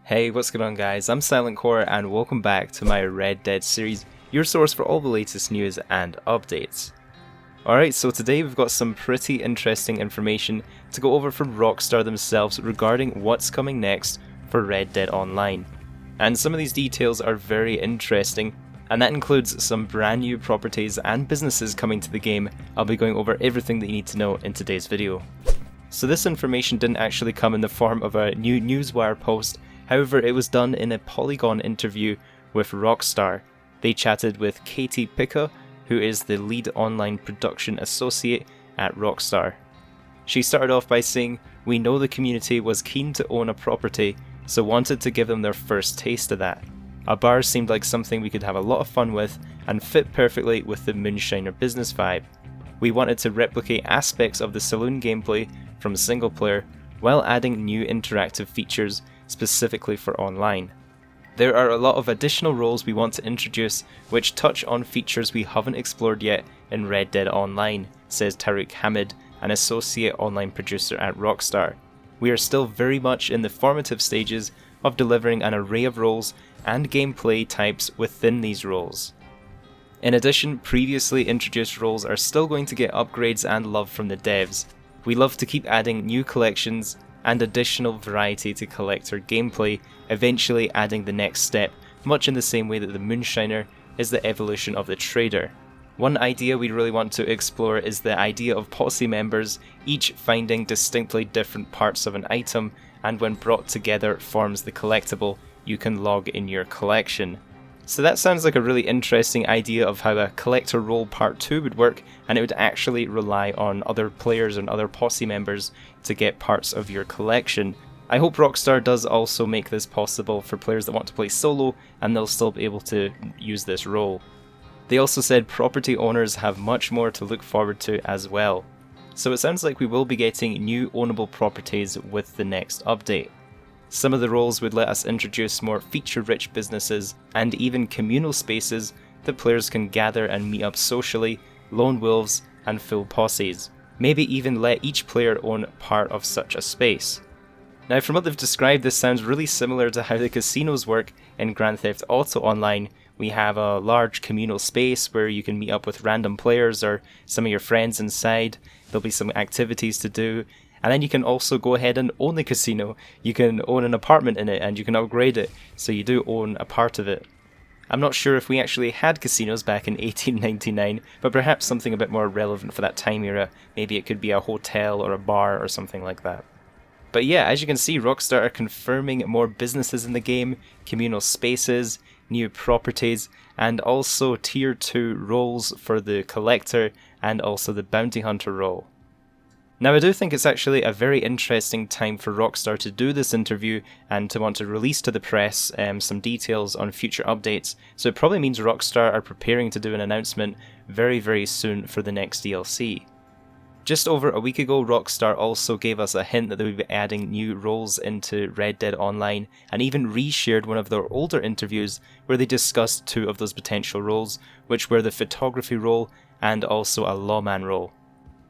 Hey, what's going on guys? I'm Silent Core and welcome back to my Red Dead series, your source for all the latest news and updates. Alright, so today we've got some pretty interesting information to go over from Rockstar themselves regarding what's coming next for Red Dead Online. And some of these details are very interesting, and that includes some brand new properties and businesses coming to the game. I'll be going over everything that you need to know in today's video. So this information didn't actually come in the form of a new Newswire post. However, it was done in a Polygon interview with Rockstar. They chatted with Katie Pica, who is the lead online production associate at Rockstar. She started off by saying, "We know the community was keen to own a property, so wanted to give them their first taste of that. A bar seemed like something we could have a lot of fun with and fit perfectly with the Moonshiner business vibe. We wanted to replicate aspects of the saloon gameplay from single player while adding new interactive features specifically for online. There are a lot of additional roles we want to introduce which touch on features we haven't explored yet in Red Dead Online," says Tariq Hamid, an associate online producer at Rockstar. "We are still very much in the formative stages of delivering an array of roles and gameplay types within these roles. In addition, previously introduced roles are still going to get upgrades and love from the devs. We love to keep adding new collections and additional variety to collector gameplay, eventually adding the next step, much in the same way that the Moonshiner is the evolution of the Trader. One idea we really want to explore is the idea of posse members, each finding distinctly different parts of an item, and when brought together forms the collectible you can log in your collection." So that sounds like a really interesting idea of how a collector role part 2 would work, and it would actually rely on other players and other posse members to get parts of your collection. I hope Rockstar does also make this possible for players that want to play solo, and they'll still be able to use this role. They also said property owners have much more to look forward to as well. So it sounds like we will be getting new ownable properties with the next update. Some of the roles would let us introduce more feature-rich businesses and even communal spaces that players can gather and meet up socially, lone wolves and full posses. Maybe even let each player own part of such a space. Now from what they've described, this sounds really similar to how the casinos work in Grand Theft Auto Online. We have a large communal space where you can meet up with random players or some of your friends inside. There'll be some activities to do. And then you can also go ahead and own the casino. You can own an apartment in it and you can upgrade it, so you do own a part of it. I'm not sure if we actually had casinos back in 1899, but perhaps something a bit more relevant for that time era. Maybe it could be a hotel or a bar or something like that. But yeah, as you can see, Rockstar are confirming more businesses in the game, communal spaces, new properties, and also tier 2 roles for the collector and also the bounty hunter role. Now I do think it's actually a very interesting time for Rockstar to do this interview and to want to release to the press some details on future updates, so it probably means Rockstar are preparing to do an announcement very soon for the next DLC. Just over a week ago, Rockstar also gave us a hint that they would be adding new roles into Red Dead Online, and even reshared one of their older interviews where they discussed 2 of those potential roles, which were the photography role and also a lawman role.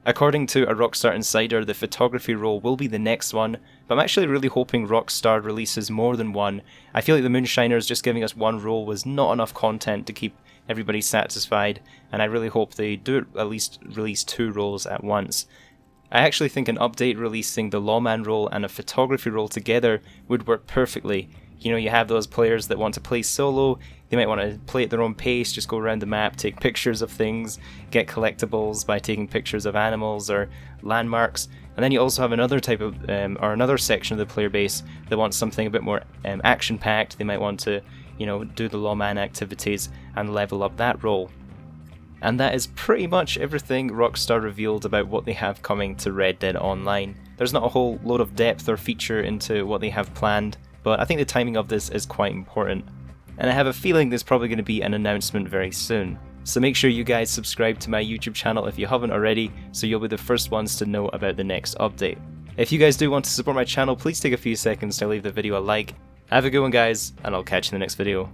According to a Rockstar insider, the photography role will be the next one, but I'm actually really hoping Rockstar releases more than one. I feel like the Moonshiners just giving us one role was not enough content to keep everybody satisfied, and I really hope they do at least release 2 roles at once. I actually think an update releasing the lawman role and a photography role together would work perfectly. You know, you have those players that want to play solo, they might want to play at their own pace, just go around the map, take pictures of things, get collectibles by taking pictures of animals or landmarks. And then you also have another type of, or another section of the player base that wants something a bit more action-packed. They might want to, you know, do the lawman activities and level up that role. And that is pretty much everything Rockstar revealed about what they have coming to Red Dead Online. There's not a whole load of depth or feature into what they have planned, but I think the timing of this is quite important. And I have a feeling there's probably going to be an announcement very soon. So make sure you guys subscribe to my YouTube channel if you haven't already, so you'll be the first ones to know about the next update. If you guys do want to support my channel, please take a few seconds to leave the video a like. Have a good one guys, and I'll catch you in the next video.